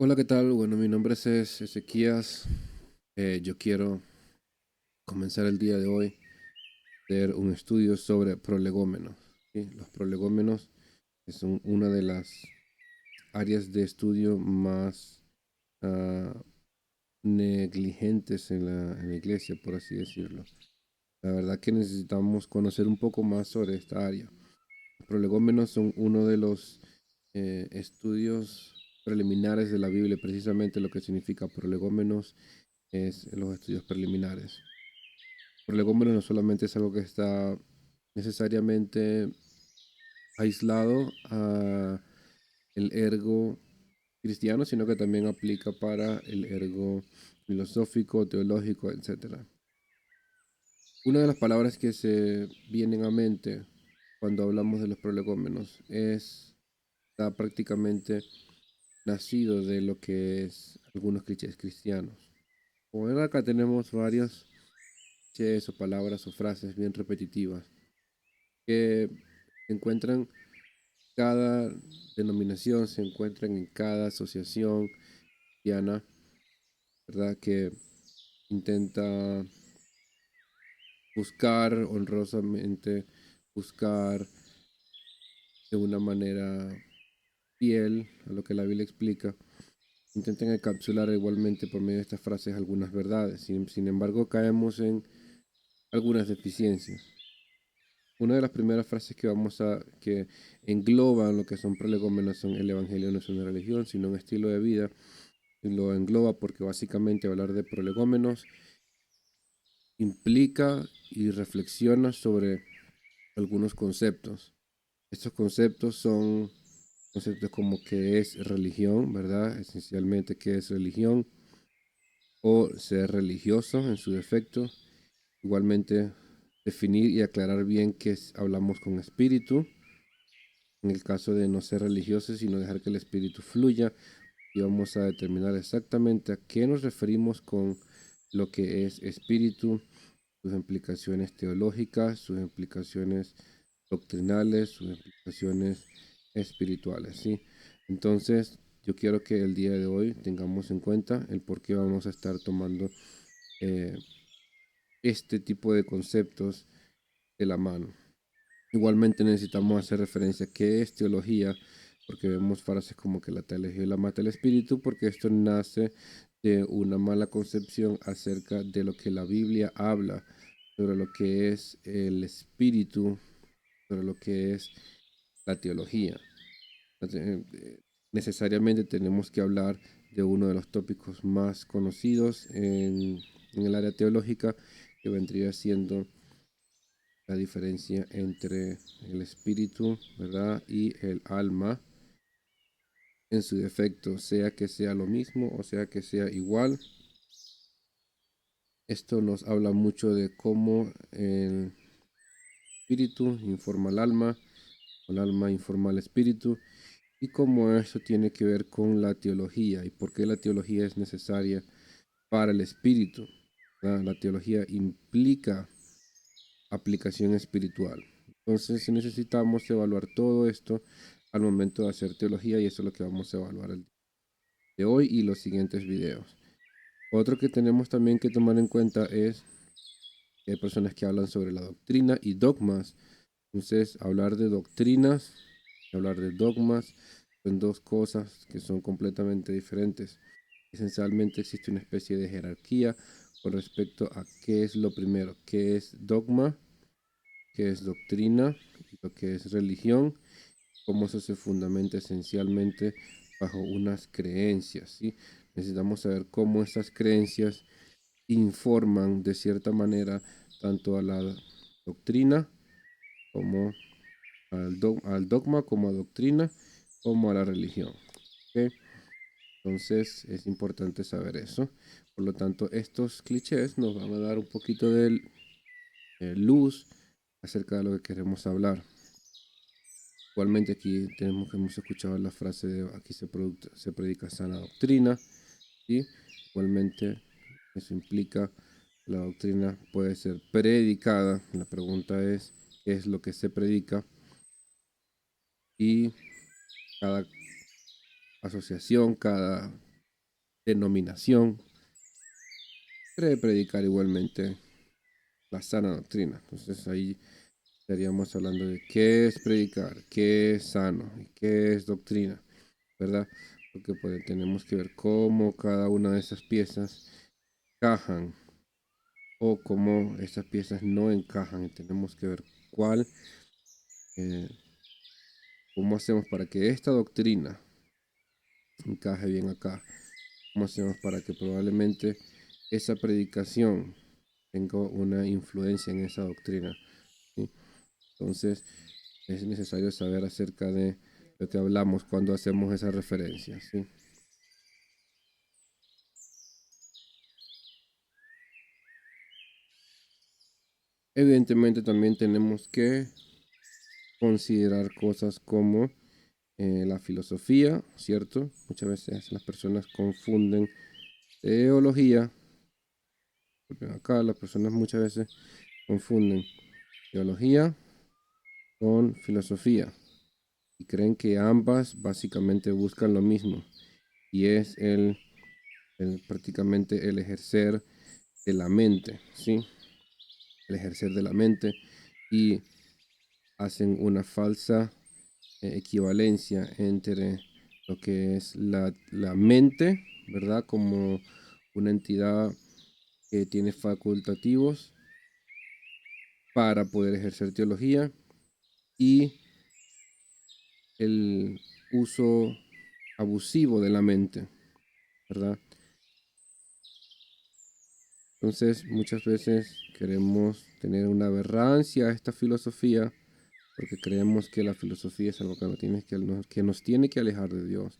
Hola, ¿qué tal? Bueno, mi nombre es Ezequías. Yo quiero comenzar el día de hoy a hacer un estudio sobre prolegómenos. ¿Sí? Los prolegómenos son una de las áreas de estudio más ah, negligentes en la iglesia, por así decirlo. La verdad que necesitamos conocer un poco más sobre esta área. Los prolegómenos son uno de los estudios preliminares de la Biblia, precisamente lo que significa prolegómenos es los estudios preliminares. Prolegómenos no solamente es algo que está necesariamente aislado a el ergo cristiano, sino que también aplica para el ergo filosófico, teológico, etcétera. Una de las palabras que se vienen a mente cuando hablamos de los prolegómenos está prácticamente nacido de lo que es algunos clichés cristianos. Como ven acá tenemos varios clichés o palabras o frases bien repetitivas que se encuentran cada denominación, se encuentran en cada asociación cristiana, ¿verdad? Que intenta buscar honrosamente, buscar de una manera fiel a lo que la Biblia explica. Intentan encapsular igualmente por medio de estas frases algunas verdades. Sin embargo, caemos en algunas deficiencias. Una de las primeras frases que engloban lo que son prolegómenos son: el evangelio no es una religión, sino un estilo de vida. Y lo engloba porque básicamente hablar de prolegómenos implica y reflexiona sobre algunos conceptos. Estos conceptos son conceptos como qué es religión, ¿verdad? Esencialmente qué es religión o ser religioso en su defecto. Igualmente definir y aclarar bien hablamos con espíritu. En el caso de no ser religiosos, sino dejar que el espíritu fluya, y vamos a determinar exactamente a qué nos referimos con lo que es espíritu, sus implicaciones teológicas, sus implicaciones doctrinales, sus implicaciones espirituales, ¿sí? Entonces, yo quiero que el día de hoy tengamos en cuenta el por qué vamos a estar tomando eh, este tipo de conceptos de la mano. Igualmente necesitamos hacer referencia a qué es teología, porque vemos frases como que la teología la mata el espíritu, porque esto nace de una mala concepción acerca de lo que la Biblia habla sobre lo que es el espíritu, sobre lo que es la teología. Necesariamente tenemos que hablar de uno de los tópicos más conocidos en el área teológica, que vendría siendo la diferencia entre el espíritu, ¿verdad? Y el alma en su defecto, sea que sea lo mismo o sea que sea igual. Esto nos habla mucho de cómo el espíritu informa al alma, o el alma informa al espíritu, y cómo eso tiene que ver con la teología y por qué la teología es necesaria para el espíritu, ¿verdad? La teología implica aplicación espiritual. Entonces necesitamos evaluar todo esto al momento de hacer teología, y eso es lo que vamos a evaluar el día de hoy y los siguientes videos. Otro que tenemos también que tomar en cuenta es que hay personas que hablan sobre la doctrina y dogmas. Entonces, hablar de doctrinas y hablar de dogmas son dos cosas que son completamente diferentes. Esencialmente existe una especie de jerarquía con respecto a qué es lo primero, qué es dogma, qué es doctrina, lo que es religión, cómo eso se fundamenta esencialmente bajo unas creencias, ¿sí? Necesitamos saber cómo estas creencias informan de cierta manera tanto a la doctrina como al dogma, como a doctrina, como a la religión. ¿Ok? Entonces es importante saber eso. Por lo tanto, estos clichés nos van a dar un poquito de luz acerca de lo que queremos hablar. Igualmente aquí hemos escuchado la frase de aquí se predica sana doctrina, ¿sí? Igualmente eso implica que la doctrina puede ser predicada. La pregunta es qué es lo que se predica, y cada asociación, cada denominación, cree predicar igualmente la sana doctrina. Entonces ahí estaríamos hablando de qué es predicar, qué es sano y qué es doctrina, ¿verdad? Porque pues, tenemos que ver cómo cada una de esas piezas encajan o cómo esas piezas no encajan. Y tenemos que ver cuál, eh, cómo hacemos para que esta doctrina encaje bien acá. ¿Cómo hacemos para que probablemente esa predicación tenga una influencia en esa doctrina? ¿Sí? Entonces, es necesario saber acerca de lo que hablamos cuando hacemos esa referencia, ¿sí? Evidentemente también tenemos que considerar cosas como la filosofía, ¿cierto? Muchas veces las personas confunden teología. Acá las personas muchas veces confunden teología con filosofía y creen que ambas básicamente buscan lo mismo y es prácticamente el ejercer de la mente, ¿sí? El ejercer de la mente y hacen una falsa equivalencia entre lo que es la mente, ¿verdad? Como una entidad que tiene facultativos para poder ejercer teología y el uso abusivo de la mente, ¿verdad? Entonces, muchas veces queremos tener una aberrancia a esta filosofía porque creemos que la filosofía es algo que nos tiene que alejar de Dios,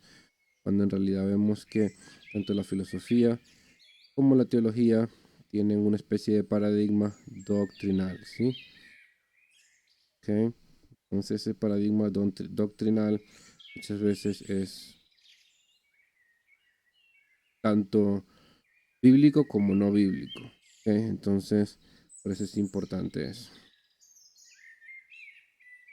cuando en realidad vemos que tanto la filosofía como la teología tienen una especie de paradigma doctrinal, ¿sí? ¿Ok? Entonces, ese paradigma doctrinal muchas veces es tanto bíblico como no bíblico. ¿Ok? Entonces, por eso es importante eso.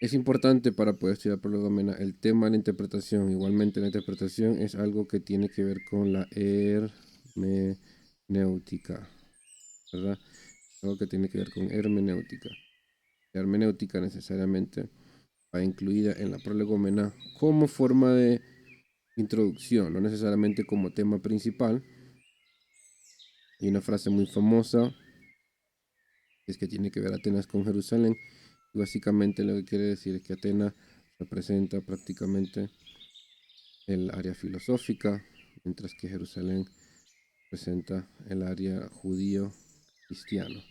Es importante para poder estudiar prolegómena el tema de la interpretación. Igualmente, la interpretación es algo que tiene que ver con la hermenéutica, ¿verdad? Algo que tiene que ver con hermenéutica. La hermenéutica necesariamente va incluida en la prolegómena como forma de introducción, no necesariamente como tema principal. Hay una frase muy famosa, que es que tiene que ver Atenas con Jerusalén, y básicamente lo que quiere decir es que Atenas representa prácticamente el área filosófica, mientras que Jerusalén representa el área judío-cristiano,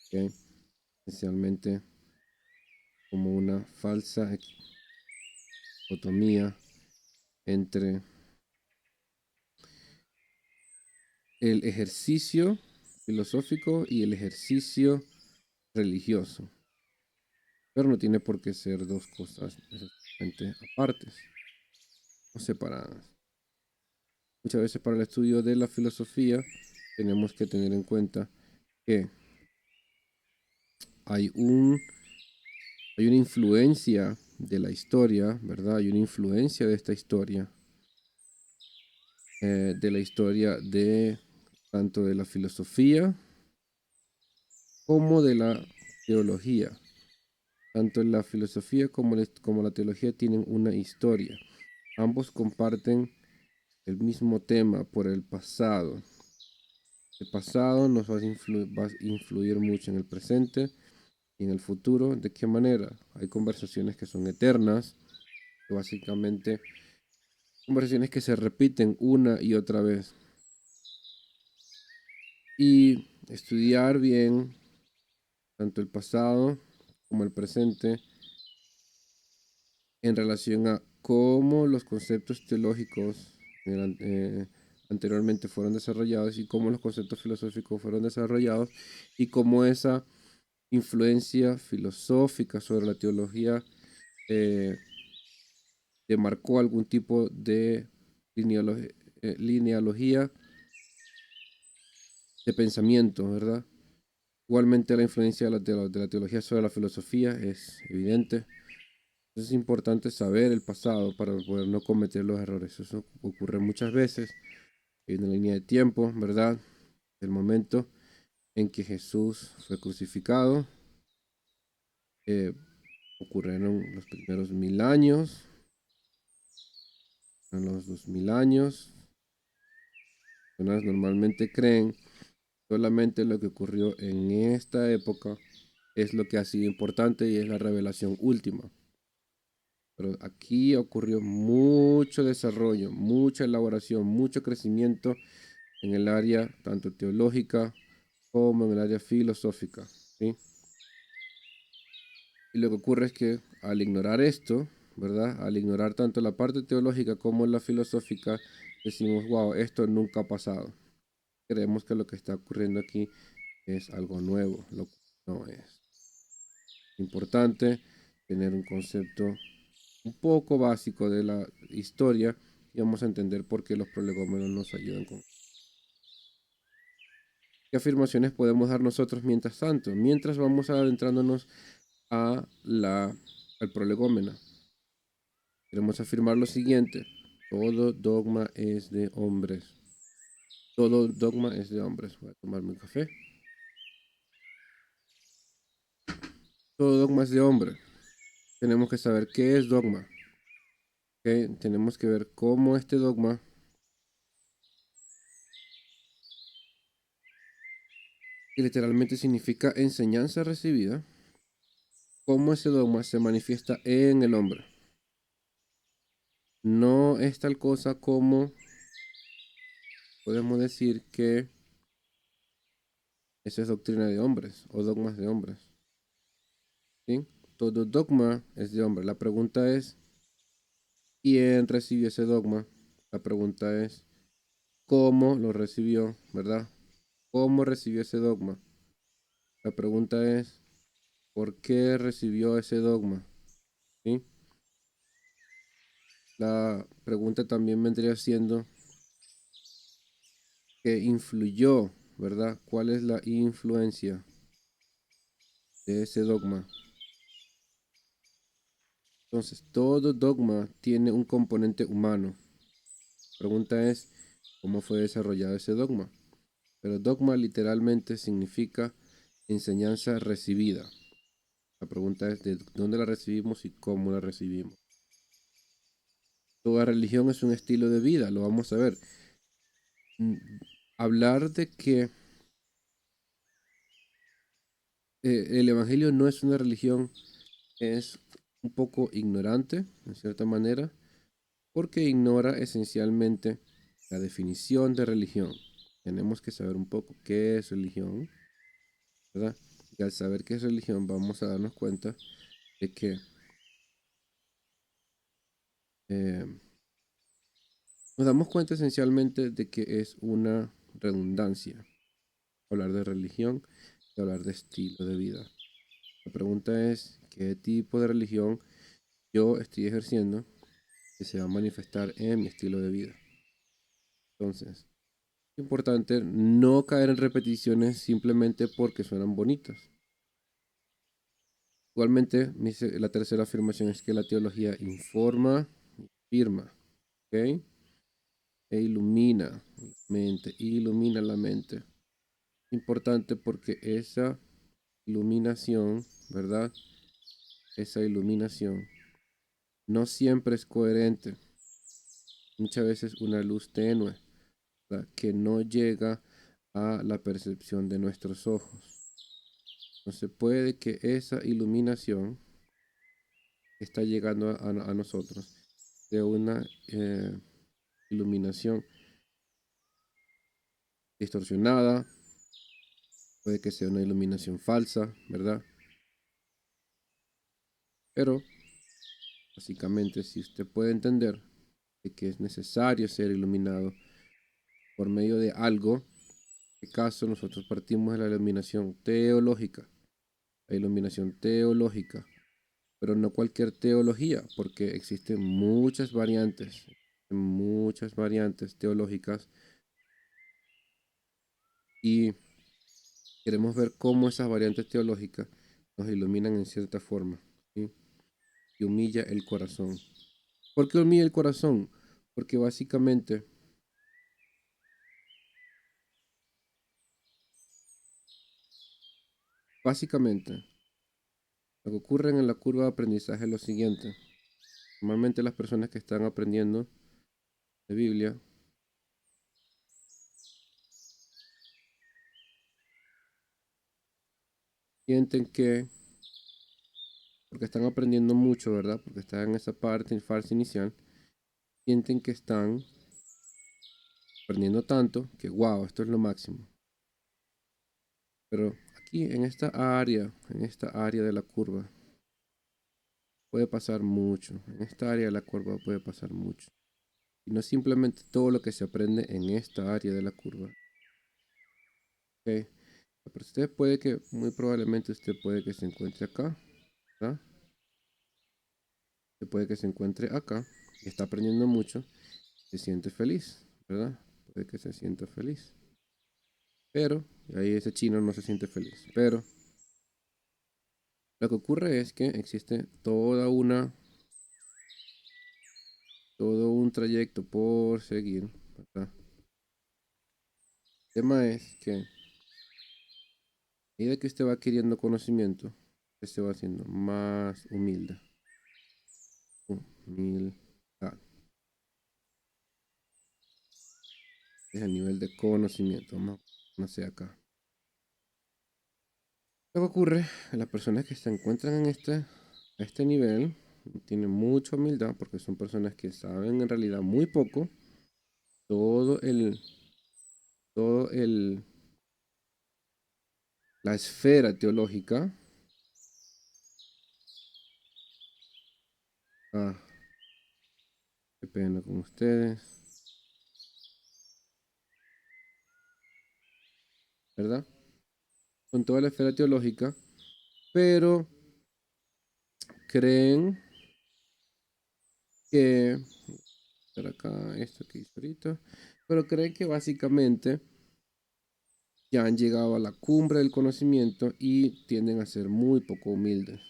¿okay? Esencialmente como una falsa dicotomía entre el ejercicio filosófico y el ejercicio religioso. Pero no tiene por qué ser dos cosas necesariamente apartes o separadas. Muchas veces para el estudio de la filosofía tenemos que tener en cuenta que hay hay una influencia de la historia, ¿verdad? Hay una influencia de esta historia, de la historia de tanto de la filosofía como de la teología. Tanto la filosofía como la teología tienen una historia. Ambos comparten el mismo tema por el pasado. El pasado nos va a influir mucho en el presente y en el futuro. ¿De qué manera? Hay conversaciones que son eternas, que básicamente conversaciones que se repiten una y otra vez. Y estudiar bien tanto el pasado como el presente en relación a cómo los conceptos teológicos anteriormente fueron desarrollados y cómo los conceptos filosóficos fueron desarrollados y cómo esa influencia filosófica sobre la teología eh, demarcó algún tipo de linealogía de pensamiento, ¿verdad? Igualmente la influencia de la teología sobre la filosofía es evidente. Es importante saber el pasado para poder no cometer los errores. Eso ocurre muchas veces. Hay una línea de tiempo, ¿verdad? El momento en que Jesús fue crucificado. Ocurrieron los primeros 1000 años, en los 2000 años. Personas normalmente creen solamente lo que ocurrió en esta época es lo que ha sido importante y es la revelación última. Pero aquí ocurrió mucho desarrollo, mucha elaboración, mucho crecimiento en el área tanto teológica como en el área filosófica, ¿sí? Y lo que ocurre es que al ignorar esto, ¿verdad? Al ignorar tanto la parte teológica como la filosófica, decimos, wow, esto nunca ha pasado. Creemos que lo que está ocurriendo aquí es algo nuevo, lo que no es. Importante tener un concepto un poco básico de la historia y vamos a entender por qué los prolegómenos nos ayudan con. ¿Qué afirmaciones podemos dar nosotros mientras tanto? Mientras vamos adentrándonos al prolegómeno. Queremos afirmar lo siguiente. Todo dogma es de hombres. Todo dogma es de hombres. Voy a tomarme un café. Todo dogma es de hombre. Tenemos que saber qué es dogma. ¿Okay? Tenemos que ver cómo este dogma, que literalmente significa enseñanza recibida, cómo ese dogma se manifiesta en el hombre. No es tal cosa como podemos decir que esa es doctrina de hombres o dogmas de hombres. ¿Sí? Todo dogma es de hombre. La pregunta es, ¿quién recibió ese dogma? La pregunta es, ¿cómo lo recibió? ¿Verdad? ¿Cómo recibió ese dogma? La pregunta es, ¿por qué recibió ese dogma? ¿Sí? La pregunta también vendría siendo, ¿qué influyó? ¿Verdad? ¿Cuál es la influencia de ese dogma? Entonces, todo dogma tiene un componente humano. La pregunta es, ¿cómo fue desarrollado ese dogma? Pero dogma literalmente significa enseñanza recibida. La pregunta es de dónde la recibimos y cómo la recibimos. Toda religión es un estilo de vida, lo vamos a ver. Mm, Hablar de que el Evangelio no es una religión es un poco ignorante, en cierta manera, porque ignora esencialmente la definición de religión. Tenemos que saber un poco qué es religión, ¿verdad? Y al saber qué es religión vamos a darnos cuenta de que eh, nos damos cuenta esencialmente de que es una redundancia hablar de religión y hablar de estilo de vida. La pregunta es, ¿qué tipo de religión yo estoy ejerciendo que se va a manifestar en mi estilo de vida? Entonces, es importante no caer en repeticiones simplemente porque suenan bonitas. Igualmente, la tercera afirmación es que la teología informa, afirma, ¿ok? E ilumina la mente. Importante porque esa iluminación, ¿verdad? Esa iluminación no siempre es coherente. Muchas veces una luz tenue, ¿verdad? Que no llega a la percepción de nuestros ojos. Entonces puede que esa iluminación que está llegando a nosotros sea una iluminación distorsionada, puede que sea una iluminación falsa, ¿verdad? Pero básicamente si usted puede entender de que es necesario ser iluminado por medio de algo, en este caso nosotros partimos de la iluminación teológica, pero no cualquier teología, porque existen muchas variantes teológicas y queremos ver cómo esas variantes teológicas nos iluminan en cierta forma, ¿sí? Y humilla el corazón. ¿Por qué humilla el corazón? Porque básicamente básicamente, lo que ocurre en la curva de aprendizaje es lo siguiente. Normalmente las personas que están aprendiendo de Biblia sienten que, porque están aprendiendo mucho, ¿verdad? Porque están en esa parte, en fase inicial, sienten que están aprendiendo tanto que, wow, esto es lo máximo. Pero aquí en esta área de la curva, puede pasar mucho. En esta área de la curva puede pasar mucho. Y no simplemente todo lo que se aprende en esta área de la curva. ¿Ok? Pero usted puede que, muy probablemente usted puede que se encuentre acá, ¿verdad? Usted puede que se encuentre acá y está aprendiendo mucho, se siente feliz, ¿verdad? Puede que se sienta feliz. Pero, ahí ese chino no se siente feliz. Pero, lo que ocurre es que existe todo un trayecto por seguir, ¿verdad? El tema es que a medida que usted va adquiriendo conocimiento, usted se va haciendo más humilde. Humildad. Es el nivel de conocimiento. Vamos a poner acá. Lo que ocurre, las personas que se encuentran en a este nivel tienen mucha humildad porque son personas que saben en realidad muy poco. Todo el, todo el, la esfera teológica. Ah, qué pena con ustedes, ¿verdad? Con toda la esfera teológica, pero creen que, por acá, esto que hice ahorita, pero creen que básicamente ya han llegado a la cumbre del conocimiento y tienden a ser muy poco humildes.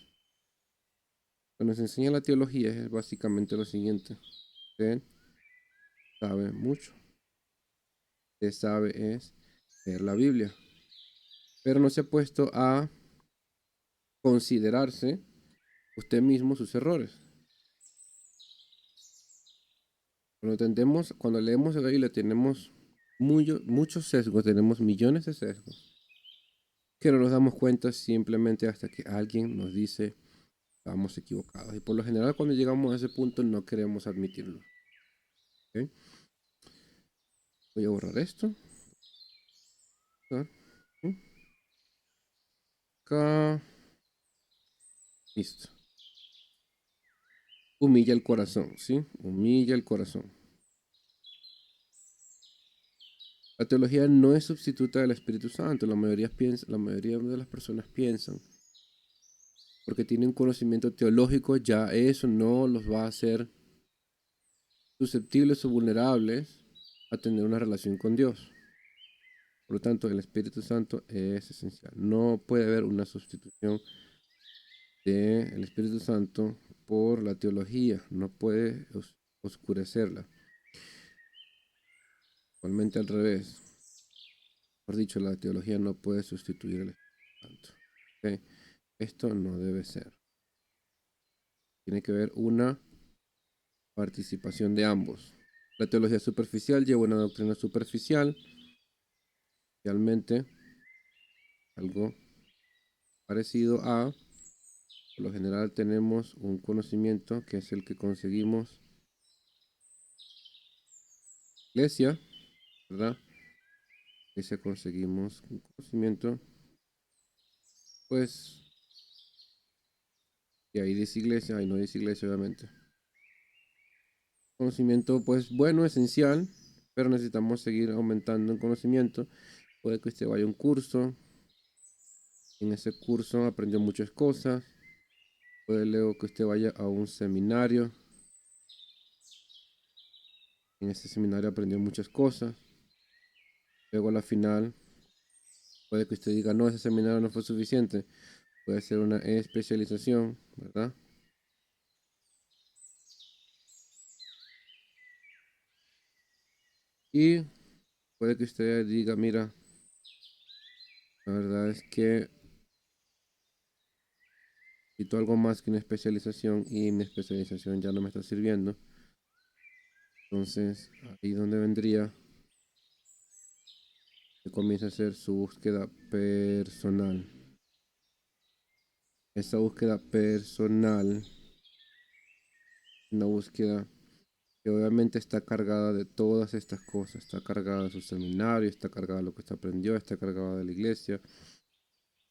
Lo que nos enseña la teología es básicamente lo siguiente. Usted sabe mucho. Usted sabe es leer la Biblia. Pero no se ha puesto a considerarse usted mismo sus errores. Cuando leemos la Biblia tenemos muchos sesgos, tenemos millones de sesgos que no nos damos cuenta simplemente hasta que alguien nos dice estamos equivocados. Y por lo general cuando llegamos a ese punto no queremos admitirlo. ¿Ok? Voy a borrar esto. Acá. Listo. Humilla el corazón, ¿sí? Humilla el corazón. La teología no es sustituta del Espíritu Santo. La mayoría de las personas piensan, porque tienen conocimiento teológico, ya eso no los va a hacer susceptibles o vulnerables a tener una relación con Dios. Por lo tanto, el Espíritu Santo es esencial. No puede haber una sustitución del Espíritu Santo por la teología. No puede oscurecerla. Igualmente al revés. Por dicho, la teología no puede sustituir al Espíritu Santo. ¿Ok? Esto no debe ser. Tiene que haber una participación de ambos. La teología superficial lleva una doctrina superficial, realmente algo parecido a, por lo general tenemos un conocimiento que es el que conseguimos iglesia, ¿verdad? Ese conseguimos un conocimiento, pues, y ahí dice iglesia, ahí no dice iglesia, obviamente. Conocimiento, pues, bueno, esencial, pero necesitamos seguir aumentando en conocimiento. Puede que usted vaya a un curso, en ese curso aprendió muchas cosas. Puede luego que usted vaya a un seminario, en ese seminario aprendió muchas cosas. Luego a la final, puede que usted diga, no, ese seminario no fue suficiente. Puede ser una especialización, ¿verdad? Y puede que usted diga, mira, la verdad es que necesito algo más que una especialización y mi especialización ya no me está sirviendo. Entonces, ahí donde vendría, que comienza a hacer su búsqueda personal. Esa búsqueda personal, una búsqueda que obviamente está cargada de todas estas cosas. Está cargada de su seminario, está cargada de lo que usted aprendió, está cargada de la iglesia,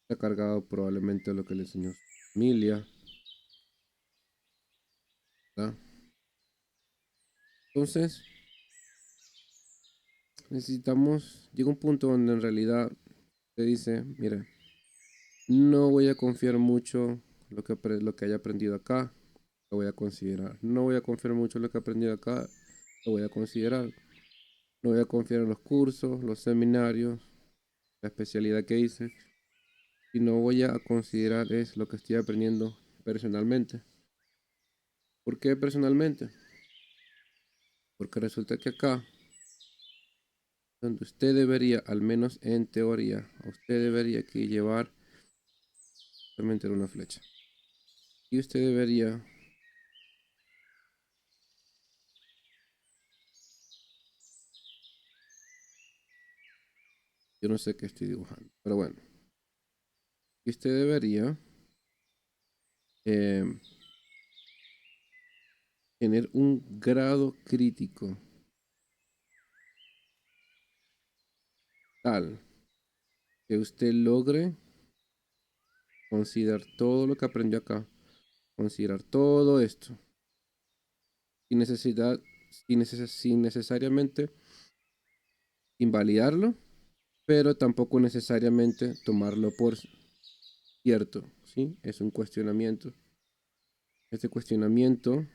está cargado probablemente de lo que le enseñó su familia, ¿verdad? Entonces, llega un punto donde en realidad te dice, mira, no voy a confiar mucho lo que haya aprendido acá, lo voy a considerar. No voy a confiar mucho en lo que he aprendido acá, lo voy a considerar. No voy a confiar en los cursos, los seminarios, la especialidad que hice, y no voy a considerar es lo que estoy aprendiendo personalmente. ¿Por qué personalmente? Porque resulta que acá, donde usted debería, al menos en teoría, usted debería que llevar realmente una flecha. Y usted debería, yo no sé qué estoy dibujando, pero bueno, y usted debería eh, tener un grado crítico tal que usted logre considerar todo lo que aprendió acá, considerar todo esto, sin necesidad, sin necesariamente invalidarlo, pero tampoco necesariamente tomarlo por cierto, ¿sí? Es un cuestionamiento. Este cuestionamiento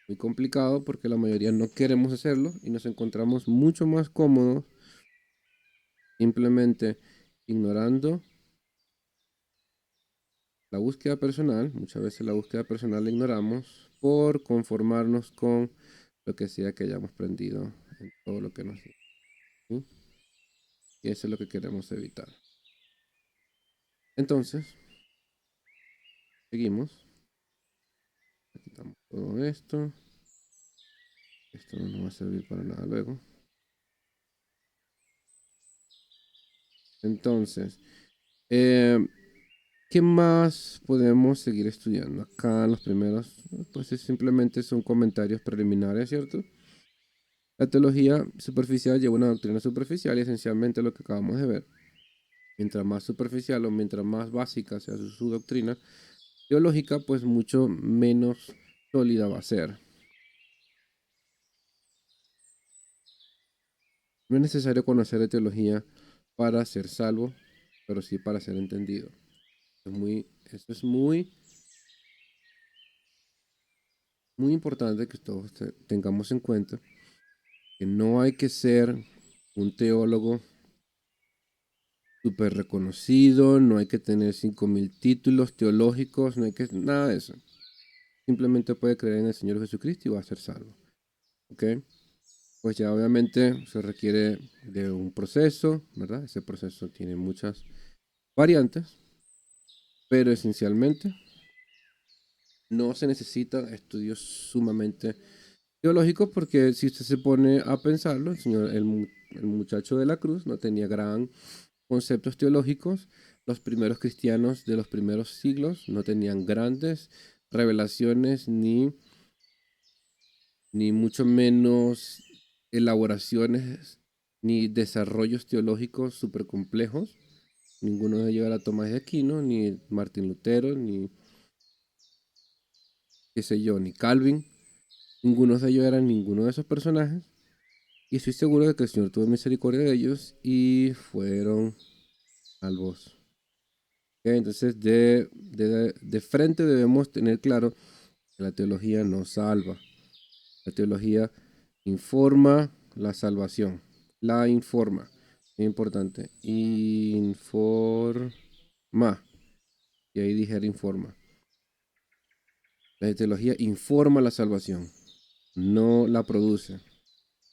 muy complicado porque la mayoría no queremos hacerlo y nos encontramos mucho más cómodos simplemente ignorando la búsqueda personal. Muchas veces la búsqueda personal la ignoramos por conformarnos con lo que sea que hayamos aprendido en todo lo que nos dice, ¿sí? Y eso es lo que queremos evitar. Entonces, seguimos. Quitamos todo esto. Esto no nos va a servir para nada luego. Entonces, eh, ¿qué más podemos seguir estudiando? Acá los primeros, pues simplemente son comentarios preliminares, ¿cierto? La teología superficial lleva una doctrina superficial y esencialmente lo que acabamos de ver. Mientras más superficial o mientras más básica sea su doctrina teológica, pues mucho menos sólida va a ser. No es necesario conocer de teología para ser salvo, pero sí para ser entendido. Esto es muy importante que todos tengamos en cuenta que no hay que ser un teólogo súper reconocido, no hay que tener 5000 títulos teológicos, no hay que nada de eso. Simplemente puede creer en el Señor Jesucristo y va a ser salvo. ¿Ok? Pues ya obviamente se requiere de un proceso, ¿verdad? Ese proceso tiene muchas variantes, pero esencialmente no se necesita estudios sumamente teológicos porque si usted se pone a pensarlo, el muchacho de la cruz no tenía gran conceptos teológicos. Los primeros cristianos de los primeros siglos no tenían grandes revelaciones ni mucho menos elaboraciones ni desarrollos teológicos súper complejos. Ninguno de ellos era Tomás de Aquino, ni Martín Lutero, ni qué sé yo, ni Calvin. Ninguno de ellos eran ninguno de esos personajes. Y estoy seguro de que el Señor tuvo misericordia de ellos y fueron salvos. Ok, entonces, de frente debemos tener claro que la teología no salva. La teología informa la salvación. La informa. Es importante. Informa. Y ahí dijera informa. La teología informa la salvación. No la produce.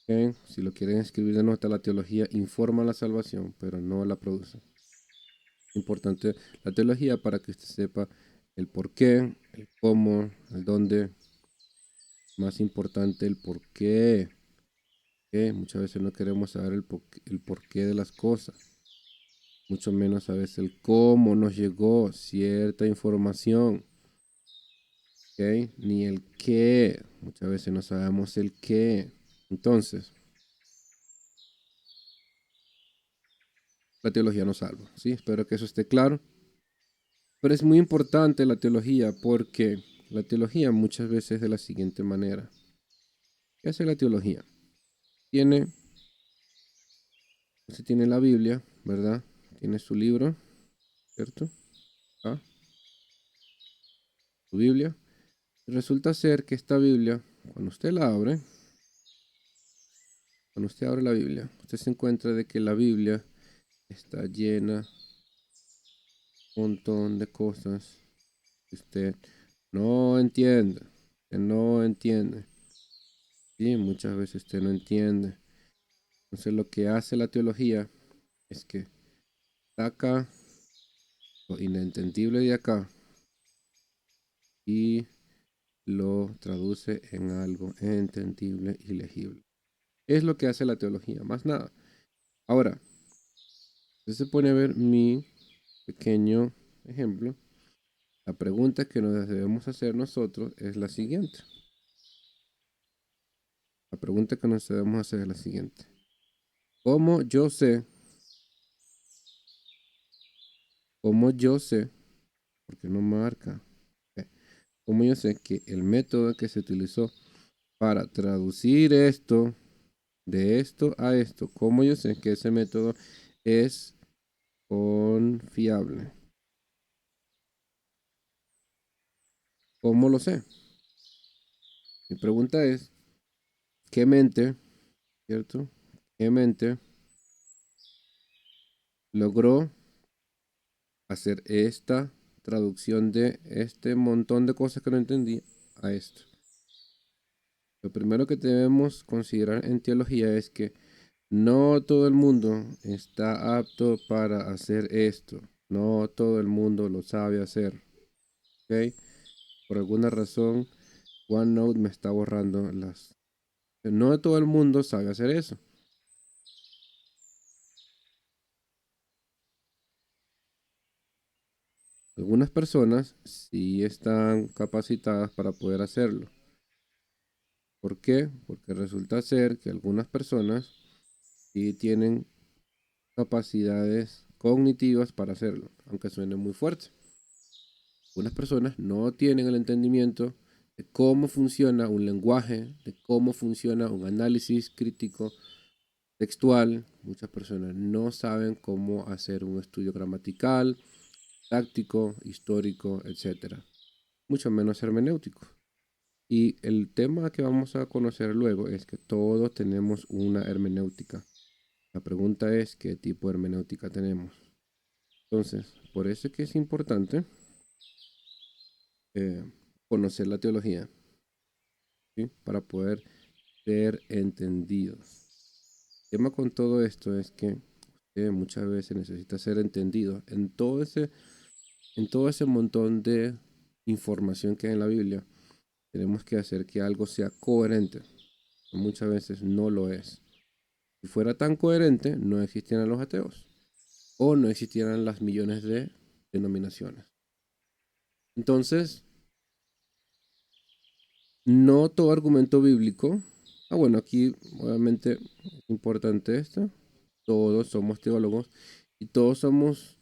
¿Ok? Si lo quieren escribir de nota, la teología informa la salvación, pero no la produce. Importante la teología para que usted sepa el por qué, el cómo, el dónde. Más importante el por qué. Que muchas veces no queremos saber el porqué de las cosas. Mucho menos a veces el cómo nos llegó cierta información. ¿Ok? Ni el qué. Muchas veces no sabemos el qué. Entonces, la teología nos salva. ¿Sí? Espero que eso esté claro. Pero es muy importante la teología porque la teología muchas veces es de la siguiente manera. ¿Qué hace la teología? Usted tiene la Biblia, ¿verdad? Tiene su libro, ¿cierto? Ah, su Biblia. Y resulta ser que esta Biblia, cuando usted la abre, cuando usted abre la Biblia, usted se encuentra de que la Biblia está llena de un montón de cosas que usted no entiende, que no entiende. Y muchas veces usted no entiende. Entonces lo que hace la teología es que saca lo inentendible de acá y lo traduce en algo entendible y legible. Es lo que hace la teología, más nada. Ahora, usted se pone a ver mi pequeño ejemplo. La pregunta que nos debemos hacer nosotros es la siguiente. La pregunta que nos debemos hacer es la siguiente. ¿Cómo yo sé? ¿Cómo yo sé? Porque no marca. ¿Cómo yo sé que el método que se utilizó para traducir esto de esto a esto, cómo yo sé que ese método es confiable? ¿Cómo lo sé? Mi pregunta es, ¿qué mente, cierto? ¿Qué mente logró hacer esta traducción de este montón de cosas que no entendí a esto? Lo primero que debemos considerar en teología es que no todo el mundo está apto para hacer esto. No todo el mundo lo sabe hacer. ¿Ok? Por alguna razón, OneNote me está borrando las... No todo el mundo sabe hacer eso. Algunas personas sí están capacitadas para poder hacerlo. ¿Por qué? Porque resulta ser que algunas personas sí tienen capacidades cognitivas para hacerlo, aunque suene muy fuerte. Algunas personas no tienen el entendimiento de cómo funciona un lenguaje, de cómo funciona un análisis crítico textual. Muchas personas no saben cómo hacer un estudio gramatical, táctico, histórico, etcétera. Mucho menos hermenéutico. Y el tema que vamos a conocer luego es que todos tenemos una hermenéutica. La pregunta es qué tipo de hermenéutica tenemos. Entonces, por eso es que es importante eh, conocer la teología, ¿sí? Para poder ser entendidos. El tema con todo esto es que usted muchas veces necesita ser entendido en todo ese montón de información que hay en la Biblia. Tenemos que hacer que algo sea coherente. Muchas veces no lo es. Si fuera tan coherente, no existieran los ateos o no existieran las millones de denominaciones. Entonces, no todo argumento bíblico. Bueno, aquí obviamente es importante esto. Todos somos teólogos y todos usamos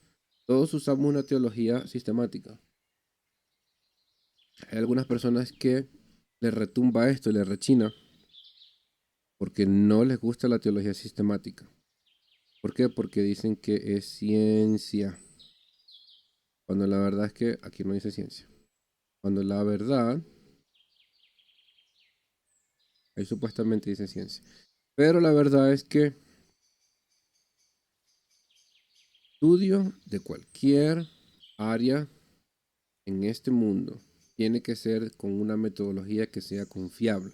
una teología sistemática. Hay algunas personas que les retumba esto, les rechina, porque no les gusta la teología sistemática. ¿Por qué? Porque dicen que es ciencia, cuando la verdad es que aquí no dice ciencia. Cuando la verdad, ahí supuestamente dice ciencia. Pero la verdad es que estudio de cualquier área en este mundo tiene que ser con una metodología que sea confiable.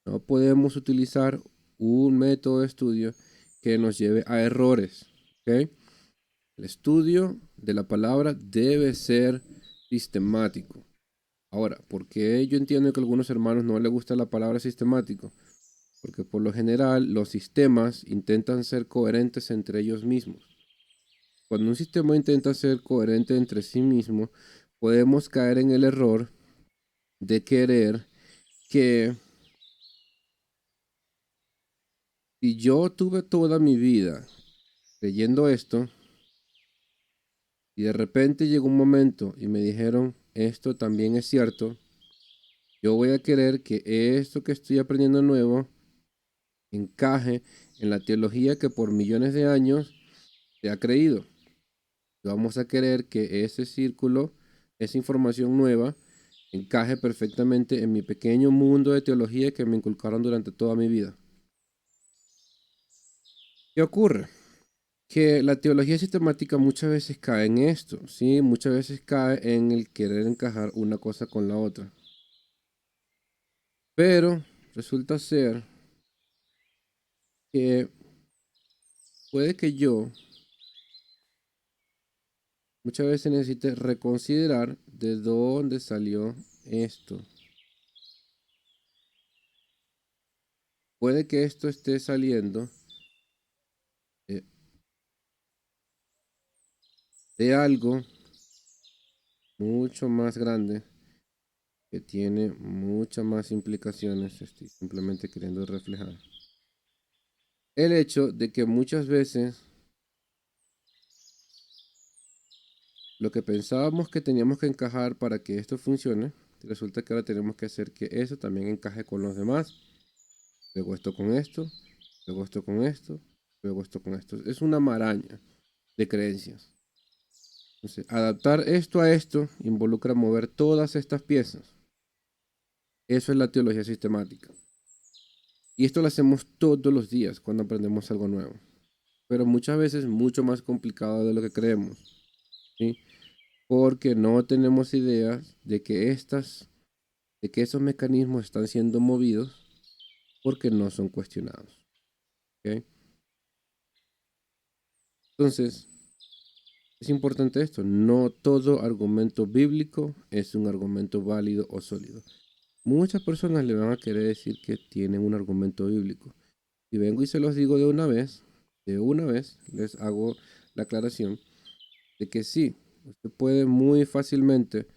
No podemos utilizar un método de estudio que nos lleve a errores. ¿Ok? El estudio de la palabra debe ser sistemático. Ahora, ¿por qué yo entiendo que a algunos hermanos no les gusta la palabra sistemático? Porque por lo general los sistemas intentan ser coherentes entre ellos mismos. Cuando un sistema intenta ser coherente entre sí mismo, podemos caer en el error de querer que si yo tuve toda mi vida creyendo esto y de repente llegó un momento y me dijeron esto también es cierto, yo voy a querer que esto que estoy aprendiendo nuevo encaje en la teología que por millones de años se ha creído. Vamos a querer que ese círculo, esa información nueva, encaje perfectamente en mi pequeño mundo de teología que me inculcaron durante toda mi vida. ¿Qué ocurre? Que la teología sistemática muchas veces cae en esto, ¿sí? Muchas veces cae en el querer encajar una cosa con la otra. Pero resulta ser que puede que yo muchas veces necesite reconsiderar de dónde salió esto. Puede que esto esté saliendo de, de algo mucho más grande que tiene muchas más implicaciones. Estoy simplemente queriendo reflejar el hecho de que muchas veces lo que pensábamos que teníamos que encajar para que esto funcione, resulta que ahora tenemos que hacer que eso también encaje con los demás. Luego esto con esto, luego esto con esto, luego esto con esto. Es una maraña de creencias. Entonces, adaptar esto a esto involucra mover todas estas piezas. Eso es la teología sistemática. Y esto lo hacemos todos los días cuando aprendemos algo nuevo. Pero muchas veces mucho más complicado de lo que creemos. ¿Sí? Porque no tenemos idea de que esos mecanismos están siendo movidos porque no son cuestionados. ¿Ok? Entonces, es importante esto. No todo argumento bíblico es un argumento válido o sólido. Muchas personas le van a querer decir que tienen un argumento bíblico. Y vengo y se los digo de una vez les hago la aclaración de que sí, usted puede muy fácilmente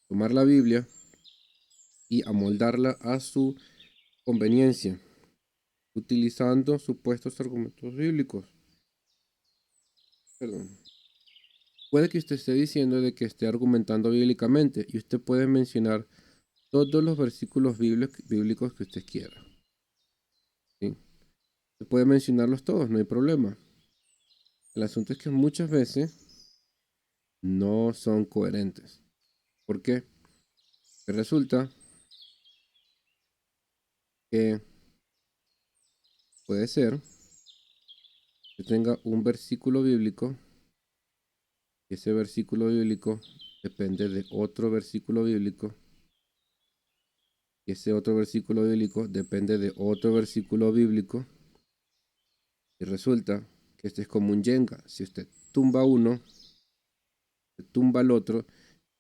tomar la Biblia y amoldarla a su conveniencia, utilizando supuestos argumentos bíblicos. Perdón. Puede que usted esté diciendo de que esté argumentando bíblicamente y usted puede mencionar todos los versículos bíblicos que usted quiera. ¿Sí? Usted puede mencionarlos todos, no hay problema. El asunto es que muchas veces no son coherentes. ¿Por qué? Que resulta que puede ser que tenga un versículo bíblico y ese versículo bíblico depende de otro versículo bíblico y ese otro versículo bíblico depende de otro versículo bíblico y resulta que este es como un Jenga. Si usted tumba uno, se tumba el otro,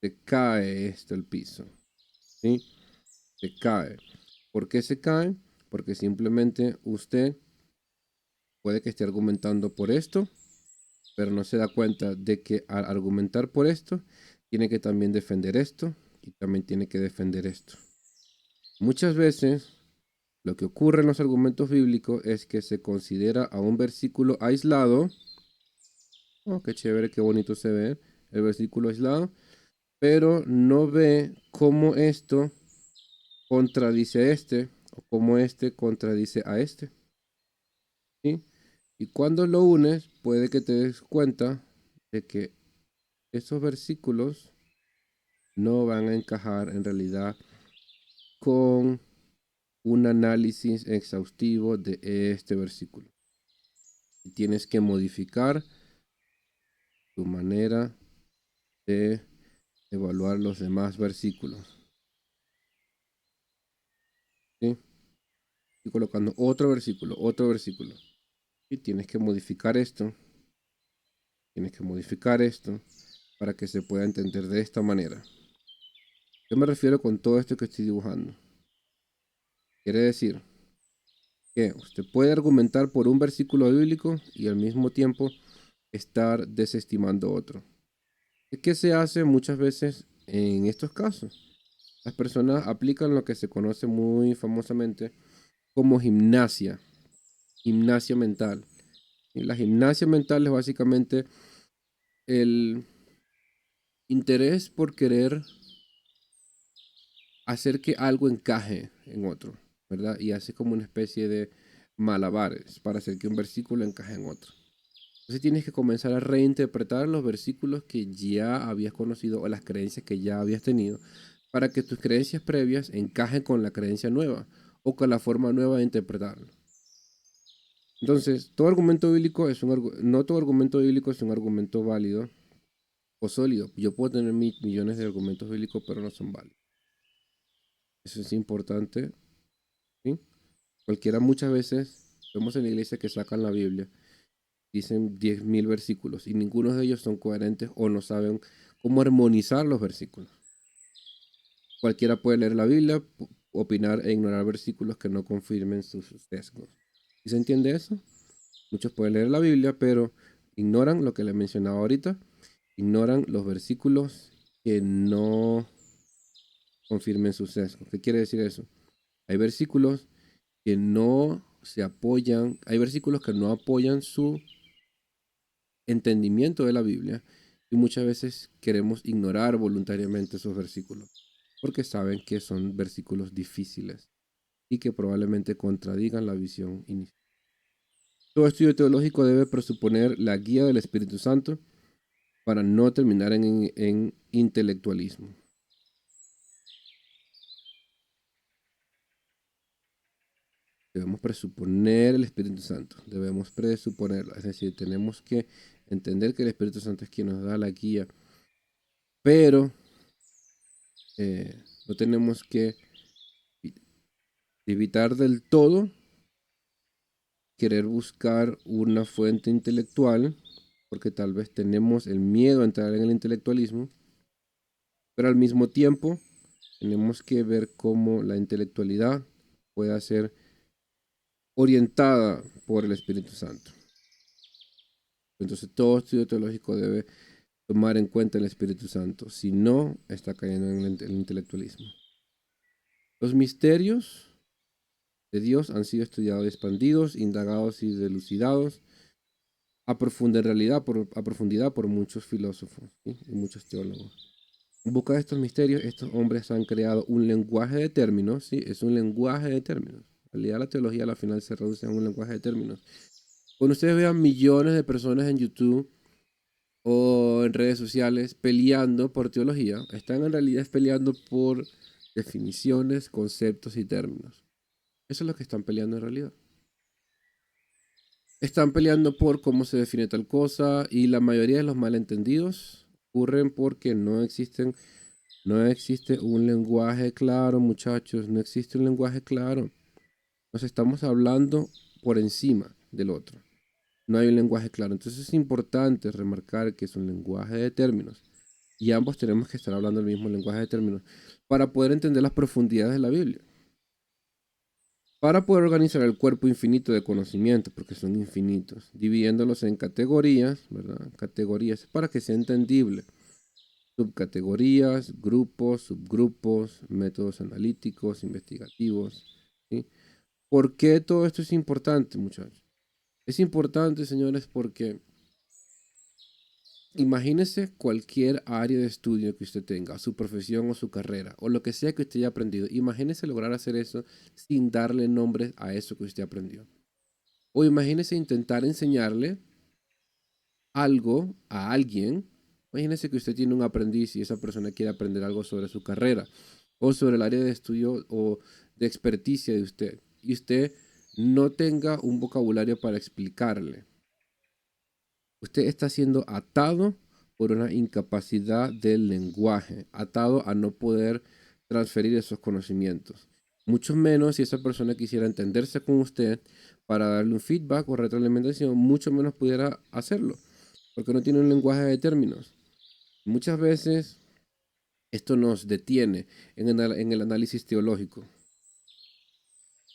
se cae esto al piso. ¿Sí? Se cae. ¿Por qué se cae? Porque simplemente usted puede que esté argumentando por esto, pero no se da cuenta de que al argumentar por esto, tiene que también defender esto y también tiene que defender esto. Muchas veces lo que ocurre en los argumentos bíblicos es que se considera a un versículo aislado. Oh, qué chévere, qué bonito se ve el versículo aislado, pero no ve cómo esto contradice a este o cómo este contradice a este. ¿Sí? Y cuando lo unes, puede que te des cuenta de que esos versículos no van a encajar en realidad con un análisis exhaustivo de este versículo. Y tienes que modificar tu manera de evaluar los demás versículos. ¿Sí? Y colocando otro versículo. Y tienes que modificar esto, tienes que modificar esto, para que se pueda entender de esta manera. ¿Qué me refiero con todo esto que estoy dibujando? Quiere decir que usted puede argumentar por un versículo bíblico y al mismo tiempo estar desestimando otro. ¿Qué se hace muchas veces en estos casos? Las personas aplican lo que se conoce muy famosamente como gimnasia mental. Y la gimnasia mental es básicamente el interés por querer hacer que algo encaje en otro, ¿verdad? Y hace como una especie de malabares para hacer que un versículo encaje en otro. Entonces tienes que comenzar a reinterpretar los versículos que ya habías conocido o las creencias que ya habías tenido para que tus creencias previas encajen con la creencia nueva o con la forma nueva de interpretarlo. Entonces, todo argumento bíblico no todo argumento bíblico es un argumento válido o sólido. Yo puedo tener millones de argumentos bíblicos, pero no son válidos. Eso es importante, ¿sí? Cualquiera muchas veces vemos en la iglesia que sacan la Biblia, dicen 10.000 versículos y ninguno de ellos son coherentes o no saben cómo armonizar los versículos. Cualquiera puede leer la Biblia, opinar e ignorar versículos que no confirmen sus sesgos. ¿Y se entiende eso? Muchos pueden leer la Biblia, pero ignoran lo que les mencionaba ahorita, ignoran los versículos que no confirmen sus sesgos. ¿Qué quiere decir eso? Hay versículos que no se apoyan, hay versículos que no apoyan su entendimiento de la Biblia y muchas veces queremos ignorar voluntariamente esos versículos porque saben que son versículos difíciles y que probablemente contradigan la visión inicial. Todo estudio teológico debe presuponer la guía del Espíritu Santo para no terminar en intelectualismo. Debemos presuponer el Espíritu Santo, debemos presuponerlo, es decir, tenemos que entender que el Espíritu Santo es quien nos da la guía, pero no tenemos que evitar del todo querer buscar una fuente intelectual, porque tal vez tenemos el miedo a entrar en el intelectualismo, pero al mismo tiempo tenemos que ver cómo la intelectualidad puede ser orientada por el Espíritu Santo. Entonces todo estudio teológico debe tomar en cuenta el Espíritu Santo, si no está cayendo en el intelectualismo. Los misterios de Dios han sido estudiados, expandidos, indagados y delucidados a profundidad por muchos filósofos, ¿sí? Y muchos teólogos. En busca de estos misterios, estos hombres han creado un lenguaje de términos, ¿sí? Es un lenguaje de términos. En realidad la teología a la final se reduce a un lenguaje de términos. Cuando ustedes vean millones de personas en YouTube o en redes sociales peleando por teología, están en realidad peleando por definiciones, conceptos y términos. Eso es lo que están peleando en realidad. Están peleando por cómo se define tal cosa y la mayoría de los malentendidos ocurren porque no existe un lenguaje claro, muchachos, no existe un lenguaje claro. Nos estamos hablando por encima del otro. No hay un lenguaje claro. Entonces es importante remarcar que es un lenguaje de términos y ambos tenemos que estar hablando el mismo lenguaje de términos para poder entender las profundidades de la Biblia. Para poder organizar el cuerpo infinito de conocimientos, porque son infinitos, dividiéndolos en categorías, ¿verdad? Categorías para que sea entendible. Subcategorías, grupos, subgrupos, métodos analíticos, investigativos, ¿sí? ¿Por qué todo esto es importante, muchachos? Es importante, señores, porque imagínese cualquier área de estudio que usted tenga, su profesión o su carrera, o lo que sea que usted haya aprendido. Imagínese lograr hacer eso sin darle nombres a eso que usted aprendió. O imagínese intentar enseñarle algo a alguien. Imagínese que usted tiene un aprendiz y esa persona quiere aprender algo sobre su carrera o sobre el área de estudio o de experticia de usted. Y usted no tenga un vocabulario para explicarle. Usted está siendo atado por una incapacidad del lenguaje, atado a no poder transferir esos conocimientos. Mucho menos si esa persona quisiera entenderse con usted para darle un feedback o retroalimentación, mucho menos pudiera hacerlo, porque no tiene un lenguaje de términos. Muchas veces esto nos detiene en el análisis teológico,